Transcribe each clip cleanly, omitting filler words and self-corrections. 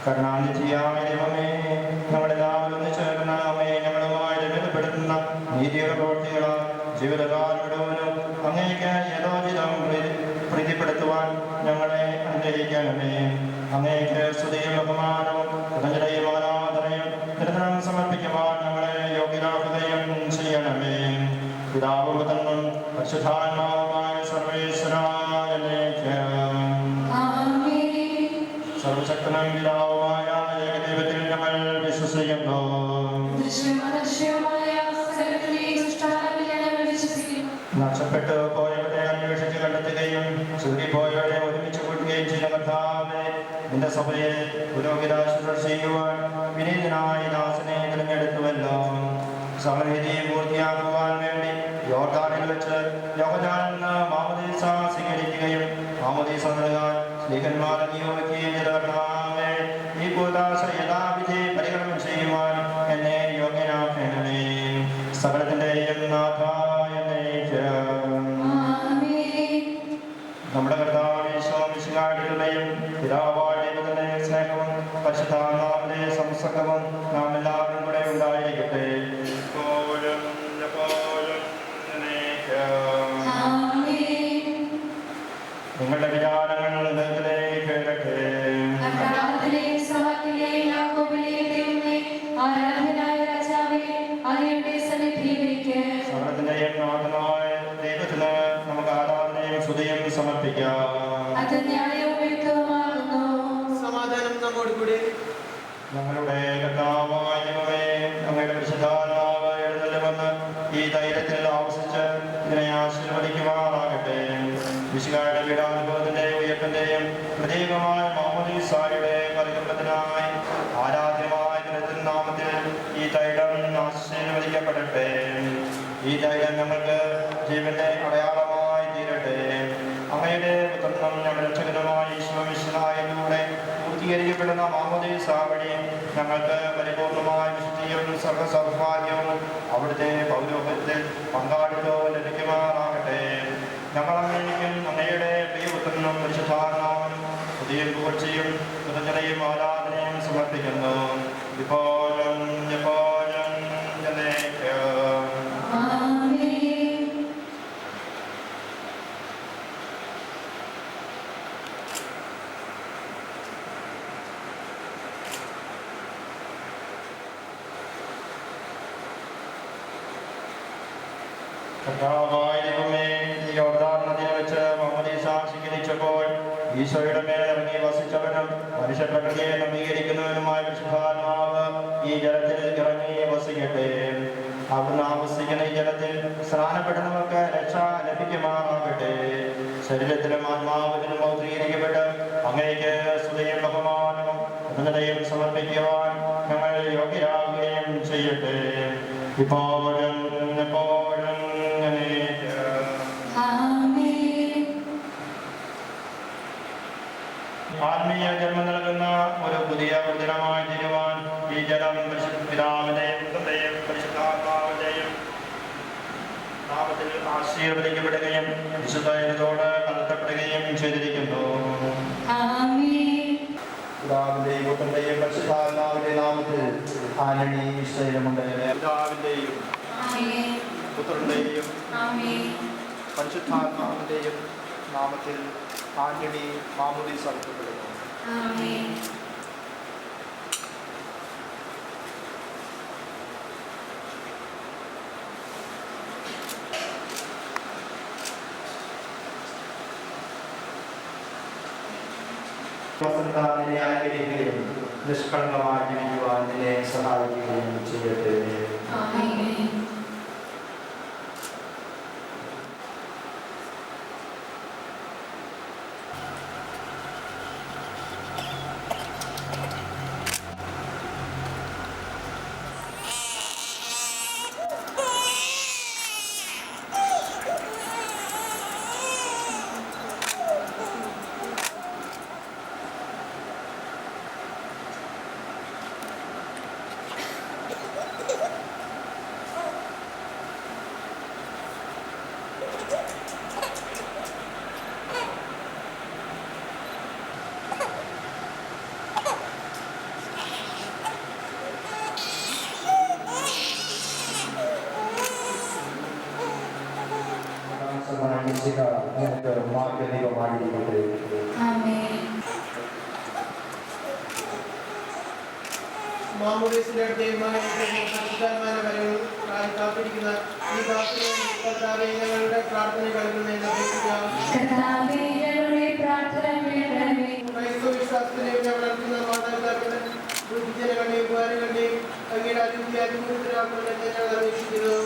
കരുണാനിധിയായ ദൈവമേ, നമ്മളെല്ലാവരും ഒന്നിച്ചേർന്നാമേ ഞങ്ങളുമായി ബന്ധപ്പെടുത്തുന്ന നീതിയുടെ പ്രവൃത്തികളാൽ ജീവിതകാലം മുഴുവനും അങ്ങേക്ക് യഥോചിതം പ്രീതിപ്പെടുത്തുവാൻ ഞങ്ങളെ അനുഗ്രഹിക്കണമേ. അങ്ങേക്ക് സ്തുതിയും ബഹുമാനവും കൃതജ്ഞതയും ആരാധനയും നിരന്തരം സമർപ്പിക്കുവാൻ ഞങ്ങളെ യോഗ്യരാക്കുകയും ചെയ്യണമേ. പിതാവും പുത്രനും പരിശുദ്ധാത്മാവുമായ സർവേശ്വരായനേക്ക് സർവശക്തനും പിതാവുമായ ഏകദൈവത്തിൽ ഞങ്ങൾ വിശ്വസിക്കുന്നു. നഷ്ടപ്പെട്ടു പോയവരെ അന്വേഷിച്ച് കണ്ടെത്തുകയും ചുരുങ്ങിപ്പോയവരെ ഒരുമിച്ച് കൂട്ടുകയും ചെയ്ത കർത്താവേ, നിന്റെ സഭയെ പുരോഹിതാശുശ്രൂഷ ചെയ്യുവാൻ വിനീതനായ ദാസനെ തിരഞ്ഞെടുത്തുവല്ലോ. സമരീതിയെ പൂർത്തിയാക്കുവാൻ വേണ്ടി യോർദാനിൽ വെച്ച് യോഹന്നാൻ മാമോദീസ സ്വീകരിക്കുകയും മാമോദീസ നൽകാൻ സ്ലീഹന്മാരെ നിയോഗിക്കുകയും ചെയ്ത കർത്താവേ, ഈ കൂദാശ യഥാവിധി പരികർമ്മം ചെയ്യുവാൻ എന്നെ യോഗ്യനാക്കണമേ. സകലത്തിന്റെയും നാഥായ നമ്മുടെ കർത്താവ് യേശുമിശിഹായുടെ പിതാവായ ദൈവത്തിന്റെ സ്നേഹവും പരിശുദ്ധാത്മാവിന്റെ സംസർഗവും നാം എല്ലാവരും കൂടെ ഉണ്ടായിരിക്കട്ടെ. നിങ്ങളുടെ വിചാരങ്ങൾ ഹൃദയത്തിലേക്ക് കേറട്ടെ. സകലത്തിന്റെയും നാഥനായ ദൈവത്തിന് നമുക്ക് ആരാധനയും സ്തുതിയും സമർപ്പിക്കാം. സമാധാനം നമ്മോടുകൂടി. ഞങ്ങളുടെ കർത്താവായ ദൈവമേ, അങ്ങയുടെ പരിശുദ്ധാത്മാവ് എഴുന്നള്ളിവന്ന് ഈ ധൈര്യത്തിൽ ആവശ്യിച്ച് ഇതിനെ ആശീർവദിക്കുമാറാകട്ടെ. വിശുദ്ധയുടെ പീഡാനുഭവത്തിന്റെയും ഉയർപ്പിന്റെയും പ്രതീകമായ മാമോദീസായുടെ പരികർമ്മത്തിനായി ആരാധ്യമായ നാമത്തിൽ ഈ തൈലം ആശീർവദിക്കപ്പെടട്ടെ. ഈ തൈലം ഞങ്ങൾക്ക് ജീവന്റെ അടയാളമായി തീരട്ടെ. അങ്ങയുടെ പുത്രനും ഞങ്ങളുടെ രക്ഷകനുമായ ഈശോമിശിഹായിലൂടെ പൂർത്തീകരിക്കപ്പെടുന്ന മാമോദീസ വഴി ഞങ്ങൾക്ക് പരിപൂർണമായ വിശുദ്ധിയും സർവ്വസൗഭാഗ്യവും അവിടുത്തെ പൗരോഹിത്യത്തിൽ പങ്കാളിത്തവും ലഭിക്കുമാറാകട്ടെ. ഞങ്ങൾ അങ്ങേക്കും അങ്ങയുടെ പ്രിയപുത്രനും പരിശുദ്ധാത്മാവിനും പുതിയ പുകഴ്ചയും കൃതജ്ഞതയും ആരാധനയും സമർപ്പിക്കുന്നു. ഇപ്പോഴും എപ്പോഴും എന്നേക്കും. കർത്താവായ ദൈവമേ, ഈ യോർദാൻ നദിയിൽ വെച്ച് മാമോദീസ സ്വീകരിച്ചപ്പോൾ ഈശോയുടെ മേൽ ഇറങ്ങി വസിച്ചവനും മനുഷ്യപ്രകൃതിയെ നവീകരിക്കുന്നവനുമായ പരിശുദ്ധാത്മാവ് ഈ ജലത്തിൽ ഇറങ്ങി വസിക്കട്ടെ. അവിടുന്ന് ആവസിക്കുന്ന ഈ ജലത്തിൽ സ്നാനപ്പെടുന്നവർക്ക് രക്ഷ ലഭിക്കുമാറാകട്ടെ. ശരീരത്തിലും ആത്മാവിലും പൗത്രീകരിക്കപ്പെട്ട് അങ്ങേക്ക് സ്തുതിയും ബഹുമാനവും കൃതജ്ഞതയും സമർപ്പിക്കുവാൻ ഞങ്ങൾ യോഗ്യരാകുകയും ചെയ്യട്ടെ. ഇപ്പോഴും എപ്പോഴും ആത്മീയ ജന്മം നൽകുന്ന ഒരു പുതിയ ഉദരമായി തീരുവാൻ ഈ ജലം പിതാവിന്റെയും പുത്രന്റെയും പരിശുദ്ധാത്മാവിന്റെയും നാമത്തിൽ ആശീർവദിക്കപ്പെടുകയും വിശുദ്ധത്തോട് കലർത്തപ്പെടുകയും ചെയ്തിരിക്കുന്നു. പിതാവിന്റെയും പുത്രന്റെയും പരിശുദ്ധാത്മാവിന്റെ നാമത്തിൽ ആനണി നിശ്ചയമുണ്ട്. പിതാവിന്റെയും പുത്രന്റെയും പരിശുദ്ധാത്മാവിന്റെയും നാമത്തിൽ ആന്റണി മാമോദീസ നൽകപ്പെടുന്നു. അനുഗ്രഹിക്കുകയും നിഷ്കളങ്കമായി ജീവിക്കുവാൻ നിന്നെ സഹായിക്കുകയും ചെയ്യട്ടെ. ഞങ്ങൾക്ക് മാർഗ്ഗദീപമായിരിക്കട്ടെ. മാമോദീസിന്റെ ദൈവമായ വരവും കാത്തിരിക്കുന്ന ഈ കർത്താവേ ഞങ്ങളുടെ പ്രാർത്ഥന കേൾക്കുന്നതിന് അപേക്ഷിക്കാം. ക്രൈസ്തവ വിശ്വാസത്തിലെ വളർത്തുന്ന മാതാപിതാക്കളുടെ ബുദ്ധിജനങ്ങളുടെയും ഉപകാരങ്ങളുടെയും അങ്ങയുടെ അതിമുഖത്തിലാക്കുന്നതിനെ ഞങ്ങൾ അപേക്ഷിക്കുന്നു.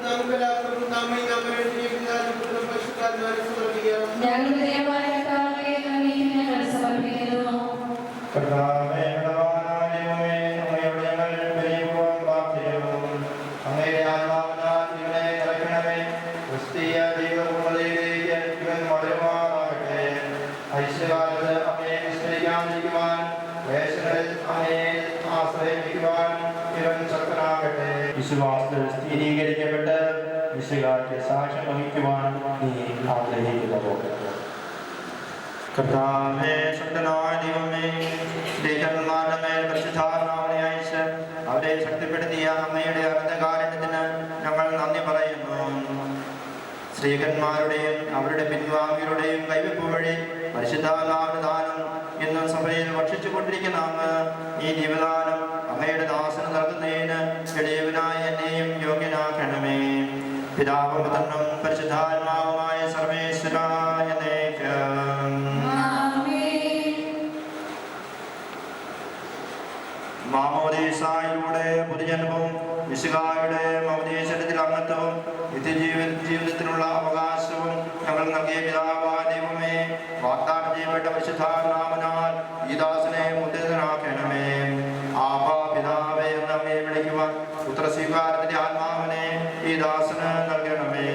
നമുക്കെല്ലാവർക്കും നമ്മെ സമർപ്പിക്കാം. കർത്താവേ, ബലവാനായ ദൈവമേ, അങ്ങയോട് ഞങ്ങൾ വിനയപൂർവ്വം പ്രാർത്ഥിക്കുന്നു. അങ്ങയുടെ ആത്മാവിനാൽ ഇവനെ നിറയ്ക്കണമേ. ക്രിസ്തീയ ദൈവപൂർണ്ണതയിലേക്ക് ഇവൻ വളരുമാറാകട്ടെ. ഐശ്വര്യകാലത്ത് അങ്ങയെ വിസ്മരിക്കാതിരിക്കുവാൻ, ക്ലേശങ്ങളിൽ അങ്ങയെ ആശ്രയിക്കുവാൻ ഇവൻ ശക്തനാകട്ടെ. വിശ്വാസത്തിൽ സ്ഥിരീകരിക്കപ്പെട്ട് വിശ്വാസത്തെ സാക്ഷ്യം വഹിക്കുവാൻ നീ ആഗ്രഹിക്കുന്നതോ. കർത്താവേ, ശക്തനായ ദൈവമേ, ലേഖകന്മാരുടെ മേൽ പരിശുദ്ധാത്മാവിനെ അയച്ച് അവരെ ശക്തിപ്പെടുത്തിയ അങ്ങയുടെ അനന്തകാരുണ്യത്തിന് ഞങ്ങൾ നന്ദി പറയുന്നു. സ്ത്രീകന്മാരുടെയും അവരുടെ പിൻഗാമികളുടെയും കൈവെപ്പ് വഴി പരിശുദ്ധാത്മാവിന്റെ ദാനം ഇന്ന് സഭയിൽ ഭക്ഷിച്ചു കൊണ്ടിരിക്കുന്ന അങ്ങ് ഈ ദിവദാനം അങ്ങയുടെ ദാസന് നൽകുന്നതിന് എളിയവനായ എന്നെയും യോഗ്യനാക്കണമേ. പിതാവും പുത്രനും പരിശുദ്ധാത്മാവുമായ സർവേശ്വരായ മാമോദീസായിലൂടെ പൊതുജന്മവും മിശിഹായുടെ മൗദീശത്തിൽ അംഗത്വവും നിത്യജീവിതത്തിനുള്ള അവകാശവും ഞങ്ങൾ നൽകിയ പിതാവായ ദൈവമേ, വാഗ്ദാനം ചെയ്യപ്പെട്ട പരിശുദ്ധാത്മാവിനാൽ ഈ ദാസനെ മുദ്രിതനാക്കണമേ. ആബാ പിതാവേ എന്ന് അങ്ങയെ വിളിക്കുവാൻ പുത്രസ്വീകാരത്തിന്റെ ആത്മാവിനെ ഈ ദാസന് നൽകണമേ.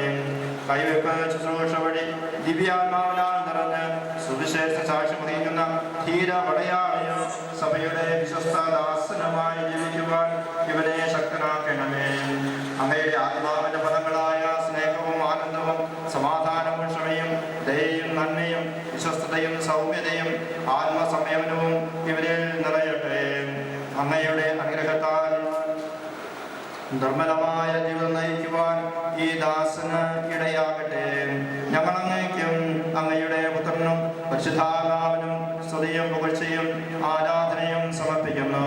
കൈവെപ്പ് ശുശ്രൂഷ വഴി ദിവ്യാത്മാവിനാൽ നിറഞ്ഞ് സുവിശേഷ സാക്ഷ്യം വഹിക്കുന്ന ധീര പടയാളിയും സഭയുടെ വിശ്വസ്ത ദാസനുമായി ജീവിക്കുവാൻ ഇവരെ ശക്തനാക്കണമേ. അങ്ങയുടെ ആത്മാവിന്റെ പദങ്ങളായ സ്നേഹവും ആനന്ദവും സമാധാനവും ക്ഷമയും ദയയും നന്മയും വിശ്വസ്തതയും സൗമ്യതയും ആത്മസംയമനവും ഇവരിൽ നിറയട്ടെ. അങ്ങയുടെ അനുഗ്രഹത്താൽ നിർമ്മലമായ ജീവിതം നയിക്കുവാൻ ഈ ദാസന് ഇടയാകട്ടെ. ഞങ്ങൾ അങ്ങേക്കും അങ്ങയുടെ പുത്രനും പരിശുദ്ധാത്മാവിനും സ്തുതിയും പുകഴ്ചയും ആരാധനയും സമർപ്പിക്കുന്നു,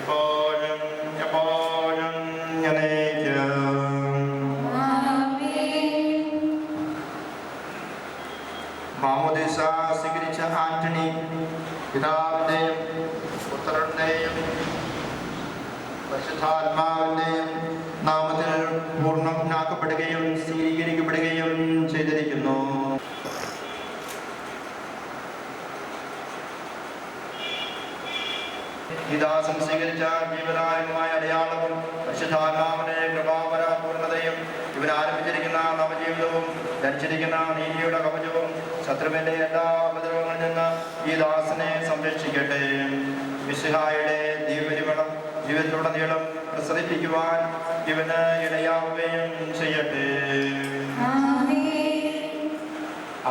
ഇപ്പോഴും എപ്പോഴും എന്നേക്കും. മാമോദീസ സ്വീകരിച്ച ആന്റണി പിതാവിന്റെയും പുത്രന്റെയും പരിശുദ്ധാത്മാവിന്റെയും നാമത്തിൽ പൂർണ്ണനാക്കപ്പെടുകയും സ്ഥിരീകരിക്കപ്പെടുകയും ചെയ്തിരിക്കുന്നു. ഈ ദാസൻ സ്വീകരിച്ച ജീവദായകമായ അടയാളവും പരിശുദ്ധാത്മാവിന്റെ കൃപാപര പൂർണ്ണതയും ഇവൻ ആരംഭിച്ചിരിക്കുന്ന നവജീവിതവും ധരിച്ചിരിക്കുന്ന നീതിയുടെ കവചവും ശത്രുവിന്റെ എല്ലാ ഉപദ്രവങ്ങളിൽ നിന്ന് ഈ ദാസനെ സംരക്ഷിക്കട്ടെ. മിശിഹായുടെ ദിവ്യപരിമളം ജീവിതത്തിലുടനീളം പ്രസരിപ്പിക്കുവാൻ ഇവന് ഇടയാവുകയും ചെയ്യട്ടെ.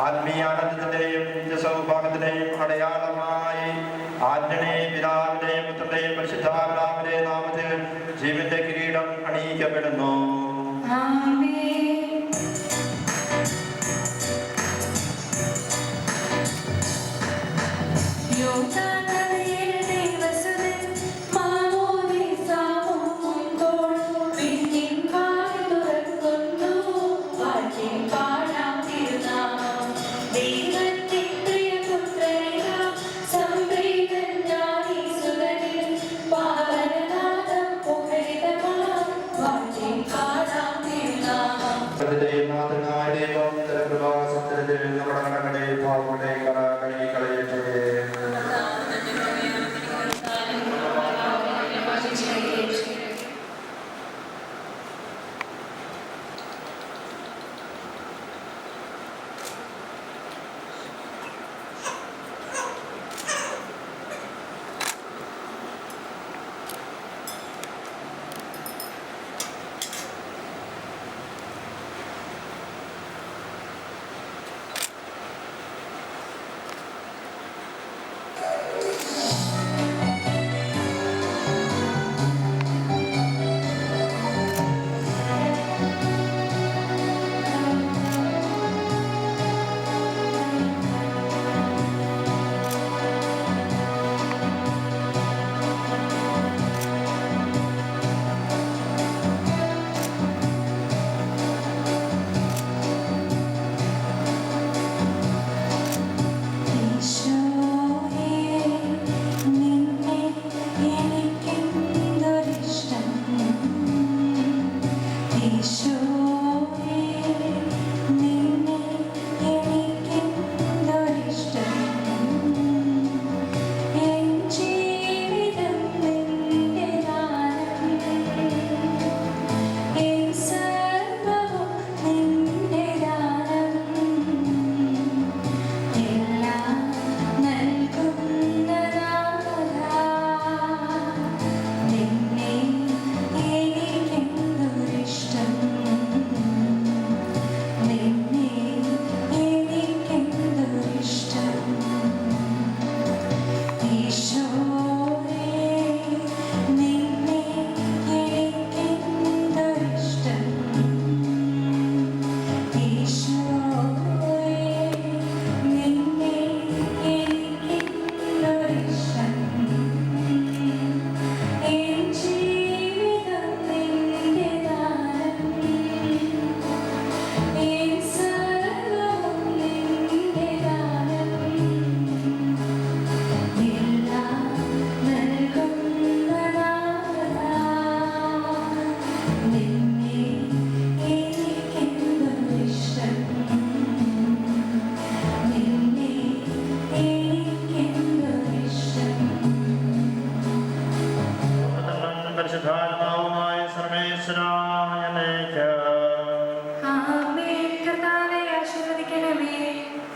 ആത്മീയാനന്ദത്തിന്റെയും നിത്യസൗഭാഗ്യത്തിന്റെയും അടയാളമായി ആന്റണി പിതാവിന്റെയും പുത്രന്റെയും പരിശുദ്ധാത്മാവിന്റെയും നാമത്തിൽ ജീവന്റെ കിരീടം അണിയിക്കപ്പെടുന്നു.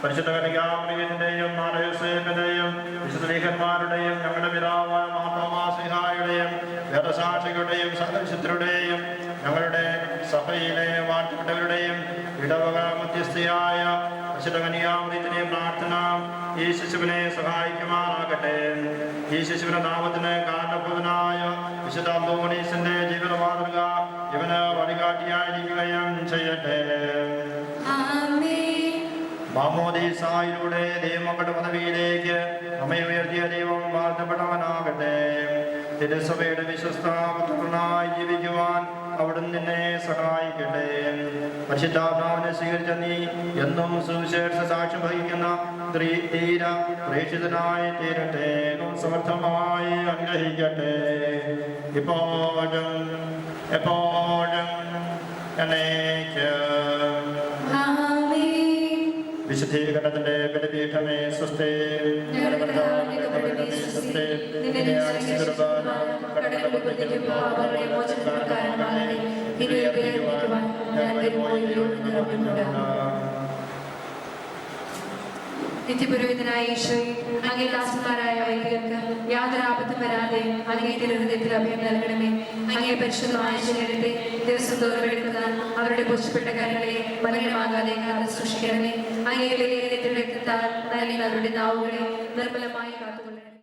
പരിശുദ്ധ കന്യകാമറിയത്തിന്റെയും മാർയോസേഫിന്റെയും വിശുദ്ധ ലേഖന്മാരുടെയും ഞങ്ങളുടെ പിതാവായ മാർത്തോമാസ്ലിഹായുടെയും വേദസാക്ഷികളുടെയും സകലവിശുദ്ധരുടെയും ഞങ്ങളുടെ സഭയിലെ വാഴ്ത്തപ്പെട്ടവരുടെയും ഇടവക മധ്യസ്ഥയായ വിശുദ്ധ കന്യകാമറിയത്തിനെ പ്രാർത്ഥന ഈ ശിശുവിനെ സഹായിക്കുമാറാകട്ടെ. ഈ ശിശുവിന്റെ നാമത്തിന് കാരണഭൂതനായ വിശുദ്ധ അന്തോണീസിന്റെ ജീവിത മാതൃക ഇവന് വഴികാട്ടിയായിരിക്കുകയും ചെയ്യട്ടെ. മാമോദീസായിലൂടെ ദൈവമക്കളുടെ പദവിയിലേക്ക് നമ്മെ ഉയർത്തിയ ദൈവം വാഴ്ത്തപ്പെട്ടവനാകട്ടെ. തിരുസഭയുടെ വിശ്വസ്ത പുത്രനായി ജീവിക്കുവാൻ അവിടുന്ന് നിന്നെ സഹായിക്കട്ടെ. പരിശുദ്ധാത്മാവിനെ സ്വീകരിച്ച നീ എന്നും സുവിശേഷ സാക്ഷ്യം വഹിക്കുന്ന ധീര പ്രേക്ഷിതനായി തീരട്ടെ. സമർത്ഥമായി അനുഗ്രഹിക്കട്ടെ ഇപ്പോഴും എപ്പോഴും എന്നേക്കും. വിശുദ്ധീകരണത്തിന്റെ ബലിപീഠമേ സ്വസ്തി. നിത്യപുരോഹിതനായ ഈശോയെ, അങ്ങേ ദാസന്മാരായ വൈദികർക്ക് യാതൊരു ആപത്തും വരാതെ അങ്ങേ തിരുഹൃദയത്തിൽ അഭയം നൽകണമേ. അങ്ങേ പരിശുദ്ധമായ ശരീരത്തെ ദിവസം തോറും എടുക്കുന്ന അവരുടെ പോഷപ്പെട്ട കാര്യങ്ങളെ മലിനമാകാതെ കാത്ത് സൂക്ഷിക്കണമേ. അങ്ങേ രക്തത്താൽ നൽകുന്ന അവരുടെ നാവുകളെ നിർമ്മലമായി കാത്തുകൊള്ളണമേ.